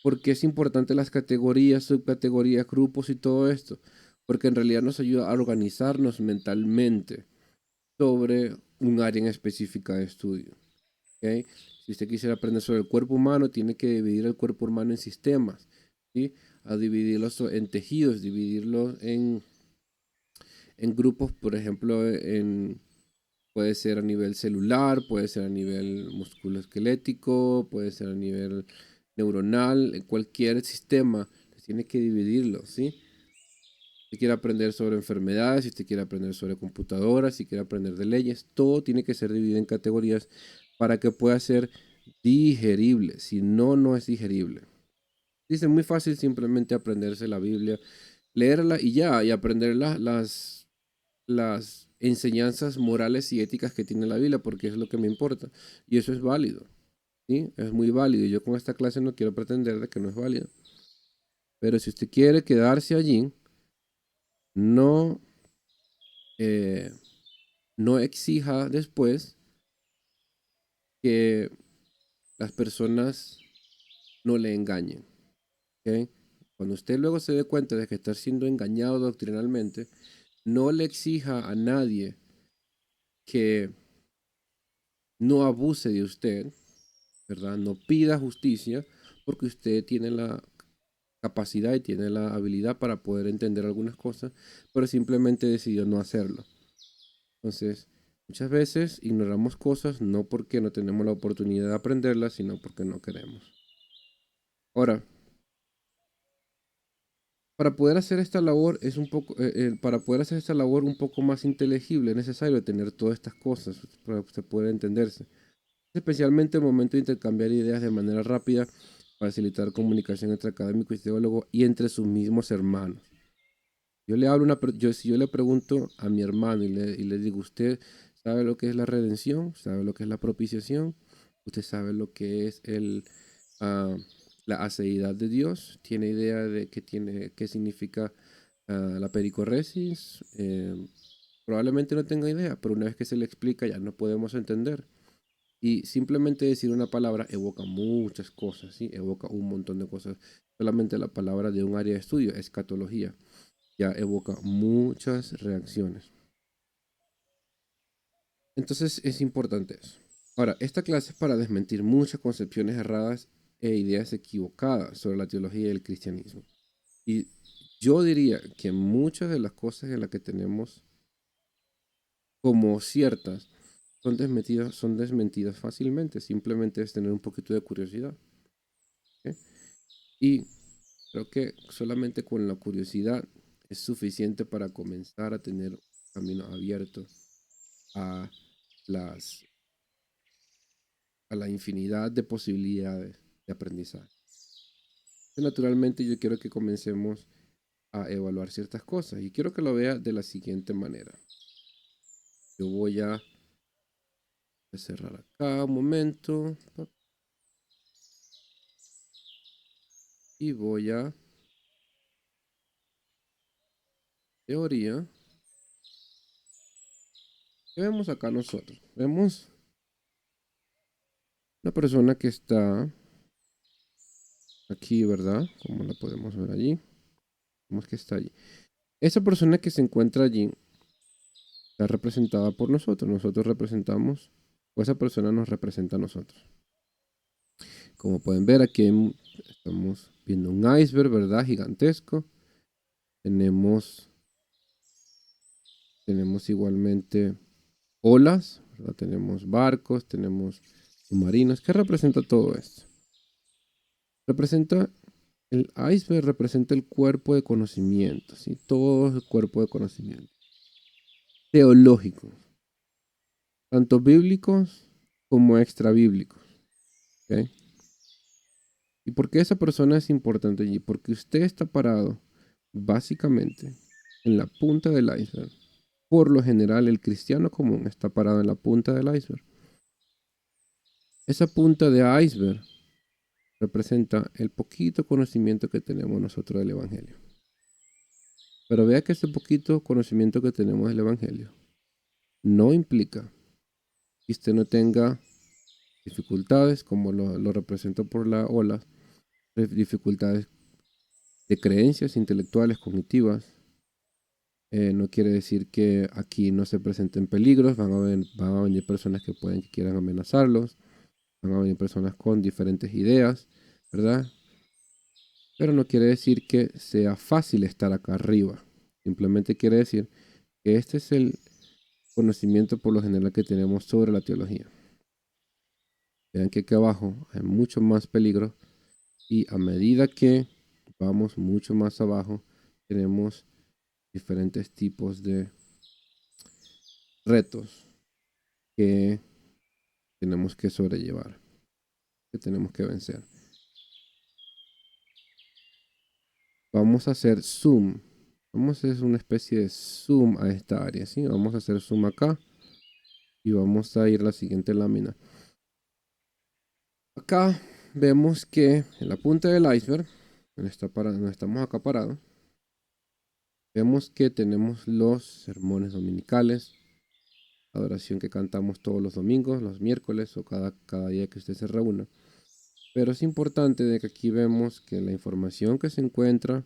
porque es importante las categorías, subcategorías, grupos y todo esto, porque en realidad nos ayuda a organizarnos mentalmente sobre un área en específica de estudio. ¿Ok? Si usted quisiera aprender sobre el cuerpo humano, tiene que dividir el cuerpo humano en sistemas, ¿sí? A dividirlos en tejidos, dividirlos en grupos, por ejemplo, puede ser a nivel celular, puede ser a nivel musculoesquelético, puede ser a nivel neuronal, en cualquier sistema, tiene que dividirlo, ¿sí? Si quiere aprender sobre enfermedades, si usted quiere aprender sobre computadoras, si quiere aprender de leyes, todo tiene que ser dividido en categorías para que pueda ser digerible. Si no, no es digerible. Dice muy fácil simplemente aprenderse la Biblia, leerla y ya, y aprender las enseñanzas morales y éticas que tiene la Biblia, porque es lo que me importa. Y eso es válido, ¿sí? Es muy válido. Y yo con esta clase no quiero pretender de que no es válido. Pero si usted quiere quedarse allí, no, eh, no exija después que las personas no le engañen, ¿ok? Cuando usted luego se dé cuenta de que está siendo engañado doctrinalmente, no le exija a nadie que no abuse de usted, ¿verdad? No pida justicia porque usted tiene la capacidad y tiene la habilidad para poder entender algunas cosas, pero simplemente decidió no hacerlo. Entonces, muchas veces ignoramos cosas no porque no tenemos la oportunidad de aprenderlas, sino porque no queremos. Ahora, para poder hacer esta labor para poder hacer esta labor un poco más inteligible, es necesario tener todas estas cosas para que se pueda entenderse. Especialmente el momento de intercambiar ideas de manera rápida, facilitar comunicación entre académico y teólogo y entre sus mismos hermanos. Si yo le pregunto a mi hermano y le digo, ¿usted sabe lo que es la redención? ¿Sabe lo que es la propiciación? ¿Usted sabe lo que es ah, la aceidad de Dios? ¿Tiene idea de qué significa la pericorresis? Probablemente no tenga idea, pero una vez que se le explica ya no podemos entender. Y simplemente decir una palabra evoca muchas cosas, ¿sí? Evoca un montón de cosas. Solamente la palabra de un área de estudio, escatología, ya evoca muchas reacciones. Entonces es importante eso. Ahora, esta clase es para desmentir muchas concepciones erradas e ideas equivocadas sobre la teología y el cristianismo. Y yo diría que muchas de las cosas en las que tenemos como ciertas son desmentidas fácilmente. Simplemente es tener un poquito de curiosidad. ¿Ok? Y creo que solamente con la curiosidad es suficiente para comenzar a tener un camino abierto a las a la infinidad de posibilidades de aprendizaje. Y naturalmente yo quiero que comencemos a evaluar ciertas cosas y quiero que lo vea de la siguiente manera. Yo voy a cerrar acá un momento y voy a teoría. ¿Qué vemos acá nosotros? Vemos una persona que está aquí, ¿verdad? Como la podemos ver allí. Vemos que está allí. Esa persona que se encuentra allí está representada por nosotros. Nosotros representamos, o esa persona nos representa a nosotros. Como pueden ver, aquí estamos viendo un iceberg, ¿verdad? Gigantesco. Tenemos, tenemos igualmente olas, ¿verdad? Tenemos barcos, tenemos submarinos. ¿Qué representa todo esto? Representa, el iceberg representa el cuerpo de conocimiento, ¿sí? Todo el cuerpo de conocimiento. Teológicos, tanto bíblicos como extra bíblicos. ¿Ok? ¿Y por qué esa persona es importante allí? Porque usted está parado básicamente en la punta del iceberg. Por lo general, el cristiano común está parado en la punta del iceberg. Esa punta de iceberg representa el poquito conocimiento que tenemos nosotros del Evangelio. Pero vea que ese poquito conocimiento que tenemos del Evangelio no implica que usted no tenga dificultades, como lo represento por la ola, dificultades de creencias intelectuales, cognitivas. No quiere decir que aquí no se presenten peligros, van a venir personas que que quieran amenazarlos, van a venir personas con diferentes ideas, ¿verdad? Pero no quiere decir que sea fácil estar acá arriba. Simplemente quiere decir que este es el conocimiento por lo general que tenemos sobre la teología. Vean que aquí abajo hay mucho más peligro y a medida que vamos mucho más abajo, tenemos diferentes tipos de retos que tenemos que sobrellevar, que tenemos que vencer. Vamos a hacer zoom. Vamos a hacer una especie de zoom a esta área, ¿sí? Vamos a hacer zoom acá y vamos a ir a la siguiente lámina. Acá vemos que en la punta del iceberg, donde estamos acá parados, vemos que tenemos los sermones dominicales, la adoración que cantamos todos los domingos, los miércoles o cada día que usted se reúna. Pero es importante de que aquí vemos que la información que se encuentra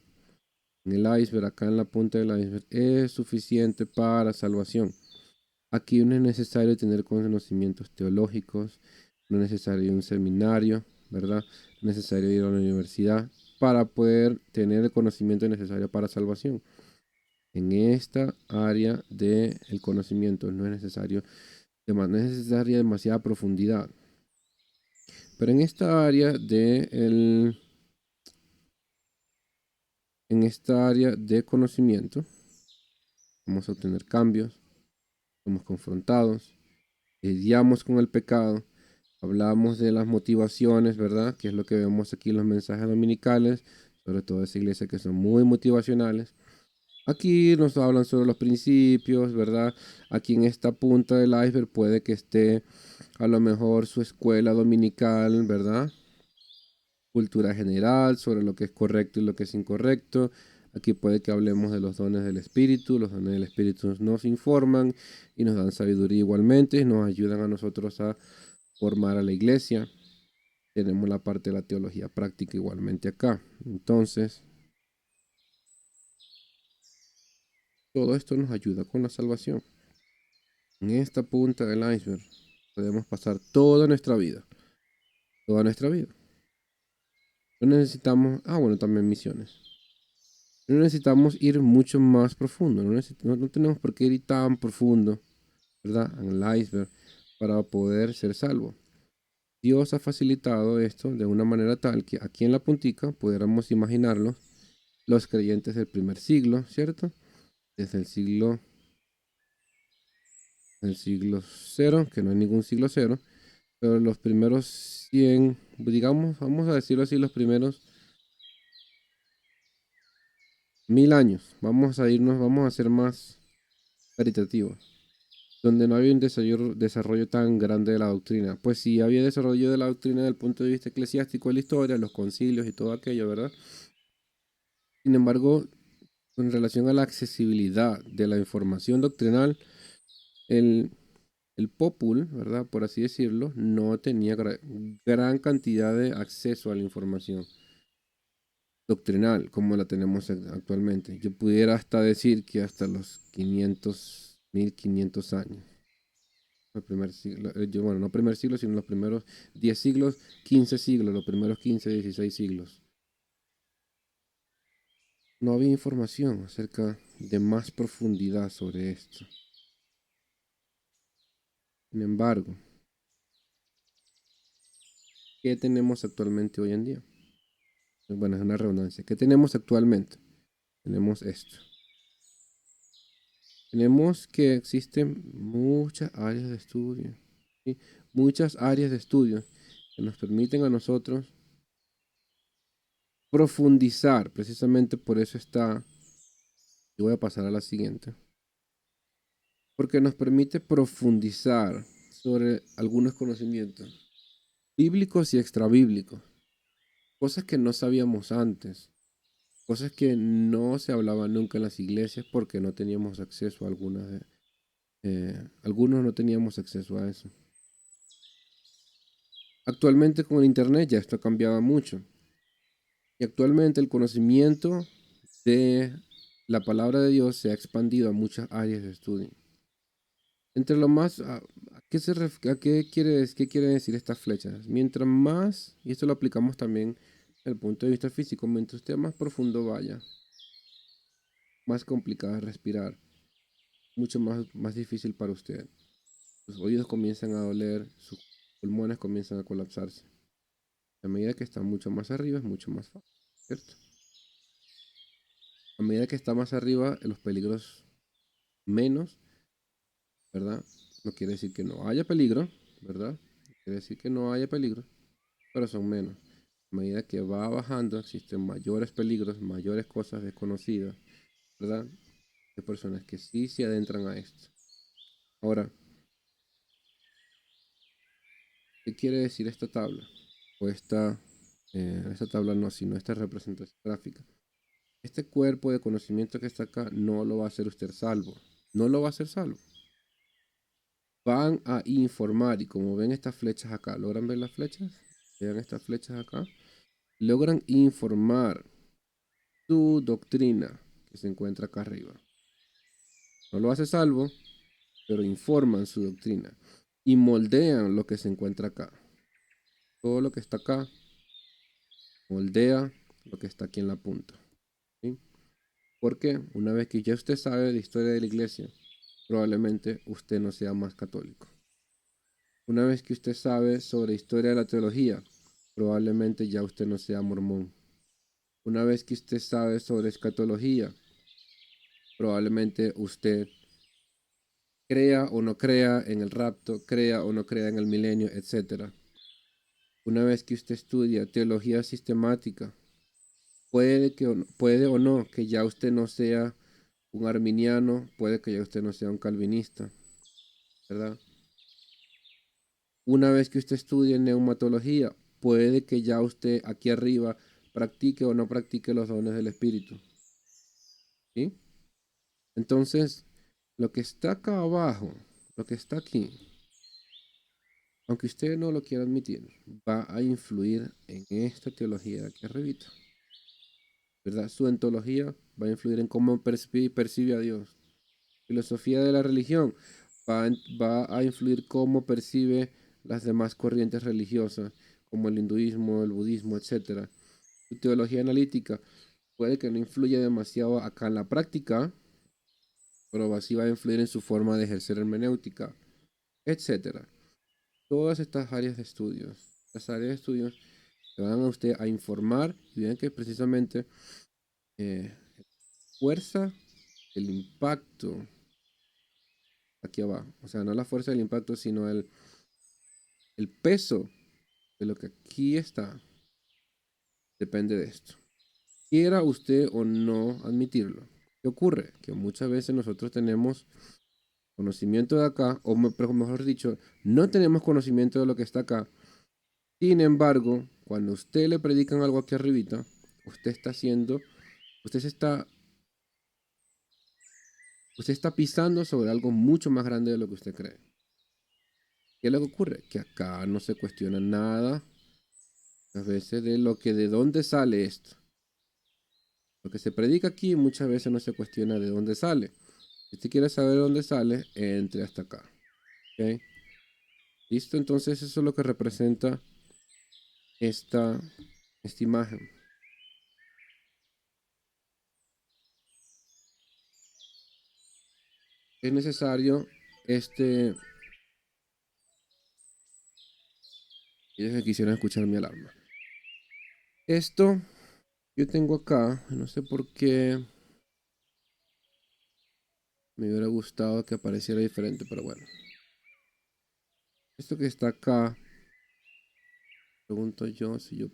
en el iceberg, acá en la punta del iceberg, es suficiente para salvación. Aquí no es necesario tener conocimientos teológicos, no es necesario un seminario, ¿verdad? No es necesario ir a una universidad para poder tener el conocimiento necesario para salvación. En esta área del conocimiento no es necesaria demasiada profundidad. Pero en esta área de conocimiento vamos a obtener cambios, somos confrontados, lidiamos con el pecado, hablamos de las motivaciones, ¿verdad? Que es lo que vemos aquí en los mensajes dominicales, sobre todo esa iglesia que son muy motivacionales. Aquí nos hablan sobre los principios, ¿verdad? Aquí en esta punta del iceberg puede que esté a lo mejor su escuela dominical, ¿verdad? Cultura general sobre lo que es correcto y lo que es incorrecto. Aquí puede que hablemos de los dones del Espíritu. Los dones del Espíritu nos informan y nos dan sabiduría igualmente y nos ayudan a nosotros a formar a la iglesia. Tenemos la parte de la teología práctica igualmente acá. Entonces, todo esto nos ayuda con la salvación. En esta punta del iceberg podemos pasar toda nuestra vida. Toda nuestra vida. No necesitamos, bueno, también misiones. No necesitamos ir mucho más profundo. No tenemos por qué ir tan profundo, ¿verdad? En el iceberg para poder ser salvo. Dios ha facilitado esto de una manera tal que aquí en la puntica pudiéramos imaginarlo los creyentes del primer siglo, ¿cierto? Desde el siglo cero, que no hay ningún siglo cero, pero los primeros 100, digamos, vamos a decirlo así, los primeros 1000 años. Vamos a ser más caritativos, donde no había un desarrollo tan grande de la doctrina. Pues sí, había desarrollo de la doctrina desde el punto de vista eclesiástico de la historia, los concilios y todo aquello, ¿verdad? Sin embargo, en relación a la accesibilidad de la información doctrinal, el, el popul, ¿verdad? Por así decirlo, no tenía gran cantidad de acceso a la información doctrinal como la tenemos actualmente. Yo pudiera hasta decir que hasta los 500, 1500 años. El primer siglo, bueno, no primer siglo, sino los primeros 10 siglos, 15 siglos, los primeros 15, 16 siglos. No había información acerca de más profundidad sobre esto. Sin embargo, ¿qué tenemos actualmente hoy en día? Bueno, es una redundancia. ¿Qué tenemos actualmente? Tenemos esto. Tenemos que existen muchas áreas de estudio, ¿sí? Muchas áreas de estudio que nos permiten a nosotros profundizar. Precisamente por eso está, yo voy a pasar a la siguiente, porque nos permite profundizar sobre algunos conocimientos bíblicos y extrabíblicos, cosas que no sabíamos antes, cosas que no se hablaban nunca en las iglesias porque no teníamos acceso a algunas de Algunos no teníamos acceso a eso. Actualmente con el internet ya esto ha cambiado mucho. Y actualmente el conocimiento de la palabra de Dios se ha expandido a muchas áreas de estudio. Entre lo más, a qué quiere decir estas flechas? Mientras más, y esto lo aplicamos también desde el punto de vista físico, mientras usted más profundo vaya, más complicado es respirar, mucho más difícil para usted. Sus oídos comienzan a doler, sus pulmones comienzan a colapsarse. A medida que está mucho más arriba es mucho más fácil, ¿cierto? A medida que está más arriba, los peligros menos, ¿verdad? No quiere decir que no haya peligro, ¿verdad? Quiere decir que no haya peligro, pero son menos. A medida que va bajando, existen mayores peligros, mayores cosas desconocidas, ¿verdad? Hay personas que sí se adentran a esto. Ahora, ¿qué quiere decir esta tabla? O esta tabla no, sino esta representación gráfica. Este cuerpo de conocimiento que está acá no lo va a hacer usted salvo. No lo va a hacer salvo. Van a informar y como ven estas flechas acá, ¿logran ver las flechas? Vean estas flechas acá. Logran informar su doctrina que se encuentra acá arriba. No lo hace salvo, pero informan su doctrina y moldean lo que se encuentra acá. Todo lo que está acá moldea lo que está aquí en la punta. ¿Sí? Porque una vez que ya usted sabe de historia de la iglesia, probablemente usted no sea más católico. Una vez que usted sabe sobre historia de la teología, probablemente ya usted no sea mormón. Una vez que usted sabe sobre escatología, probablemente usted crea o no crea en el rapto, crea o no crea en el milenio, etc. Una vez que usted estudia teología sistemática, puede o no que ya usted no sea un arminiano, puede que ya usted no sea un calvinista, ¿verdad? Una vez que usted estudie neumatología, puede que ya usted aquí arriba practique o no practique los dones del Espíritu, ¿sí? Entonces, lo que está acá abajo, lo que está aquí, aunque usted no lo quiera admitir, va a influir en esta teología de aquí arribita, ¿verdad? Su ontología va a influir en cómo percibe a Dios. Filosofía de la religión va a influir cómo percibe las demás corrientes religiosas, como el hinduismo, el budismo, etc. Su teología analítica puede que no influya demasiado acá en la práctica, pero sí va a influir en su forma de ejercer hermenéutica, etc. Todas estas áreas de estudios, las áreas de estudios le van a usted a informar y vean que precisamente eh, fuerza, el impacto aquí abajo, o sea, no la fuerza del impacto, sino el peso de lo que aquí está, depende de esto. Quiera usted o no admitirlo. ¿Qué ocurre? Que muchas veces nosotros tenemos conocimiento de acá, o mejor dicho, no tenemos conocimiento de lo que está acá. Sin embargo, cuando usted le predican algo aquí arribita, usted está haciendo, usted se está, usted está pisando sobre algo mucho más grande de lo que usted cree. ¿Qué es lo que ocurre? Que acá no se cuestiona nada, a veces de dónde sale esto. Lo que se predica aquí muchas veces no se cuestiona de dónde sale. Si usted quiere saber de dónde sale, entre hasta acá. ¿Ok? ¿Listo? Entonces eso es lo que representa esta, esta imagen. Es necesario este... Ellos que quisieran escuchar mi alarma. Esto yo tengo acá, no sé por qué me hubiera gustado que apareciera diferente, pero bueno. Esto que está acá, pregunto yo si yo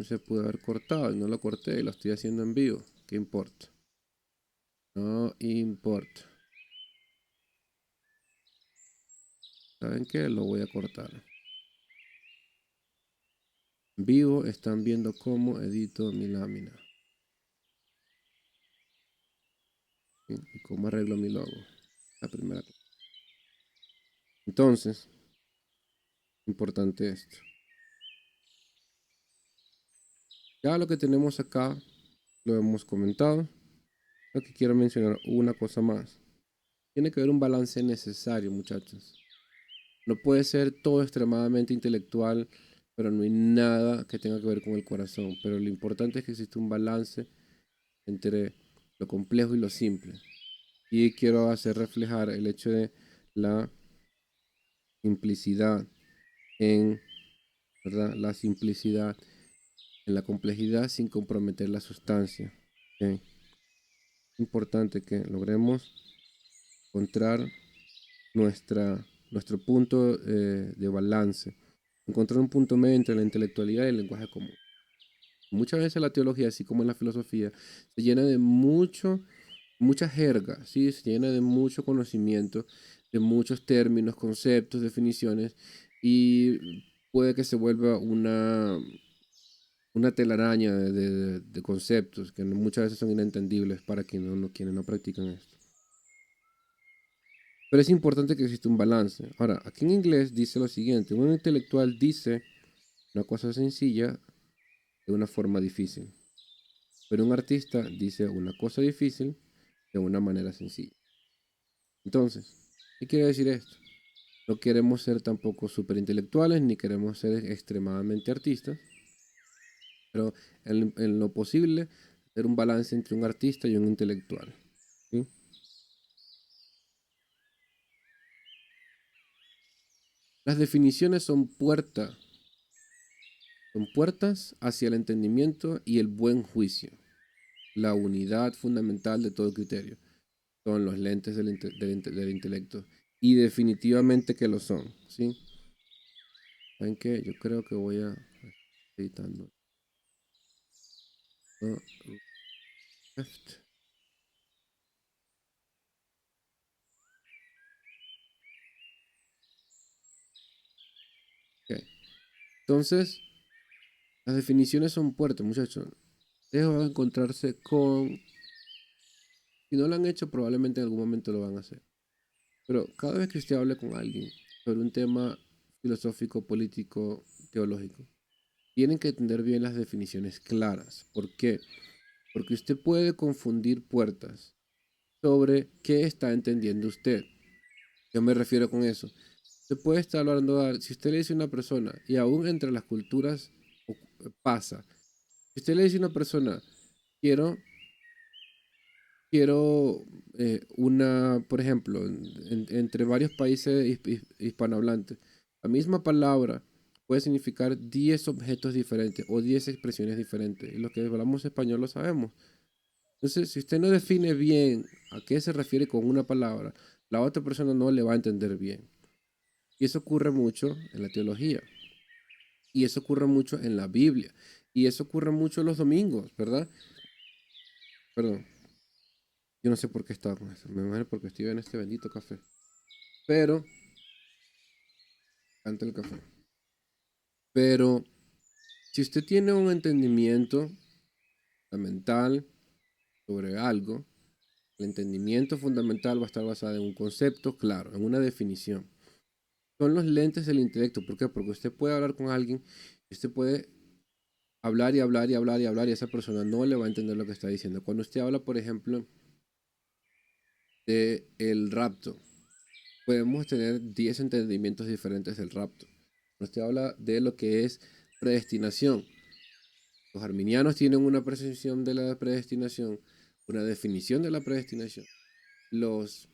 se pudo haber cortado y no lo corté y lo estoy haciendo en vivo. ¿Qué importa? No importa. ¿Saben qué? Lo voy a cortar. vivo están viendo cómo edito mi lámina. ¿Sí? Y cómo arreglo mi logo. La primera. Entonces, importante esto. Ya lo que tenemos acá lo hemos comentado. Lo que quiero mencionar una cosa más. Tiene que haber un balance necesario, muchachos. No puede ser todo extremadamente intelectual, pero no hay nada que tenga que ver con el corazón. Pero lo importante es que existe un balance entre lo complejo y lo simple. Y quiero hacer reflejar el hecho de la simplicidad en, ¿verdad? La simplicidad en la complejidad sin comprometer la sustancia. ¿Ok? Es importante que logremos encontrar nuestro punto de balance, encontrar un punto medio entre la intelectualidad y el lenguaje común. Muchas veces la teología, así como en la filosofía, se llena de mucha jerga, ¿sí? Se llena de mucho conocimiento, de muchos términos, conceptos, definiciones, y puede que se vuelva una telaraña de conceptos que muchas veces son inentendibles para quienes no practican esto. Pero es importante que exista un balance. Ahora, aquí en inglés dice lo siguiente: un intelectual dice una cosa sencilla de una forma difícil, pero un artista dice una cosa difícil de una manera sencilla. Entonces, ¿qué quiere decir esto? No queremos ser tampoco súper intelectuales ni queremos ser extremadamente artistas, pero en lo posible, hacer un balance entre un artista y un intelectual. ¿Sí? Las definiciones son puertas hacia el entendimiento y el buen juicio, la unidad fundamental de todo criterio. Son los lentes del intelecto. Y definitivamente que lo son, ¿sí? ¿Saben qué? Yo creo que voy a editando. No, left. Ok. Entonces, las definiciones son puertas, muchachos. Ustedes van a encontrarse con... Si no lo han hecho, probablemente en algún momento lo van a hacer. Pero cada vez que usted hable con alguien sobre un tema filosófico, político, teológico, tienen que entender bien las definiciones claras. ¿Por qué? Porque usted puede confundir puertas sobre qué está entendiendo usted. Yo me refiero con eso. Usted puede estar hablando, si usted le dice a una persona, y aún entre las culturas pasa, si usted le dice a una persona, quiero, quiero por ejemplo, entre varios países hispanohablantes, la misma palabra puede significar 10 objetos diferentes o 10 expresiones diferentes. Y los que hablamos español lo sabemos. Entonces, si usted no define bien a qué se refiere con una palabra, la otra persona no le va a entender bien. Y eso ocurre mucho en la teología. Y eso ocurre mucho en la Biblia. Y eso ocurre mucho los domingos, ¿verdad? Perdón, yo no sé por qué estaba con eso. Me imagino porque estoy en este bendito café. Pero, ante el café. Pero, si usted tiene un entendimiento fundamental sobre algo, el entendimiento fundamental va a estar basado en un concepto claro, en una definición. Son los lentes del intelecto. ¿Por qué? Porque usted puede hablar con alguien y usted puede hablar y hablar y hablar y hablar y esa persona no le va a entender lo que está diciendo. Cuando usted habla, por ejemplo, de el rapto, podemos tener 10 entendimientos diferentes del rapto. Cuando usted habla de lo que es predestinación, los arminianos tienen una percepción de la predestinación, una definición de la predestinación. Los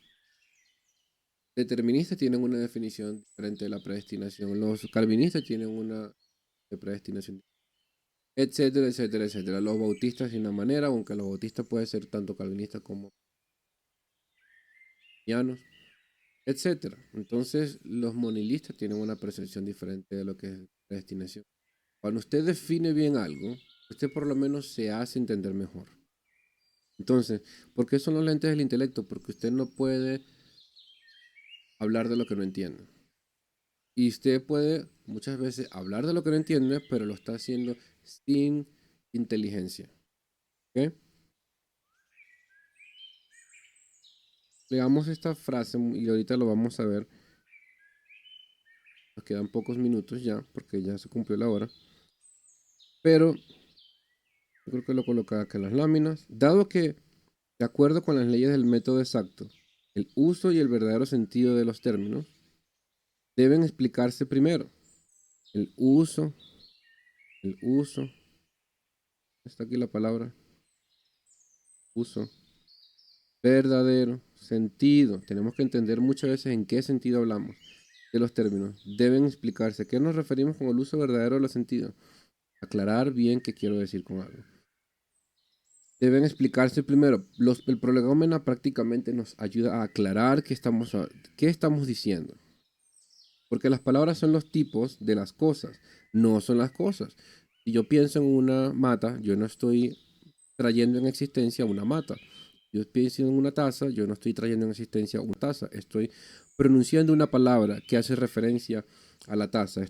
deterministas tienen una definición diferente de la predestinación. Los calvinistas tienen una de predestinación, etcétera, etcétera, etcétera. Los bautistas de una manera, aunque los bautistas pueden ser tanto calvinistas como cristianos, etcétera. Entonces, los monilistas tienen una percepción diferente de lo que es predestinación. Cuando usted define bien algo, usted por lo menos se hace entender mejor. Entonces, ¿por qué son los lentes del intelecto? Porque usted no puede hablar de lo que no entiende. Y usted puede muchas veces hablar de lo que no entiende, pero lo está haciendo sin inteligencia. ¿Ok? Leamos esta frase y ahorita lo vamos a ver. Nos quedan pocos minutos ya, porque ya se cumplió la hora. Pero yo creo que lo colocaba acá en las láminas. Dado que, de acuerdo con las leyes del método exacto, el uso y el verdadero sentido de los términos deben explicarse primero. El uso, está aquí la palabra, uso, verdadero, sentido. Tenemos que entender muchas veces en qué sentido hablamos de los términos. Deben explicarse. ¿A qué nos referimos con el uso verdadero de los sentidos? Aclarar bien qué quiero decir con algo. Deben explicarse primero. El prolegómena prácticamente nos ayuda a aclarar qué estamos diciendo. Porque las palabras son los tipos de las cosas, no son las cosas. Si yo pienso en una mata, yo no estoy trayendo en existencia una mata. Yo pienso en una taza, yo no estoy trayendo en existencia una taza. Estoy pronunciando una palabra que hace referencia a la taza.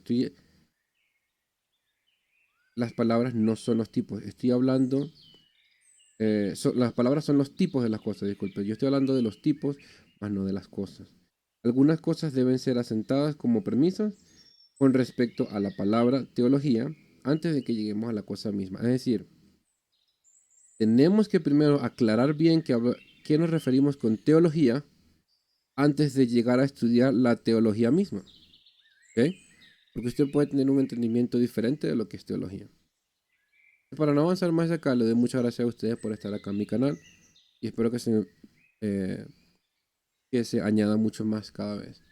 Las palabras no son los tipos. Estoy hablando, las palabras son los tipos de las cosas, disculpe. Yo estoy hablando de los tipos, más no de las cosas. Algunas cosas deben ser asentadas como premisas con respecto a la palabra teología antes de que lleguemos a la cosa misma. Es decir, tenemos que primero aclarar bien qué nos referimos con teología antes de llegar a estudiar la teología misma. ¿Ok? Porque usted puede tener un entendimiento diferente de lo que es teología. Para no avanzar más acá, le doy muchas gracias a ustedes por estar acá en mi canal y espero eh, que se añada mucho más cada vez.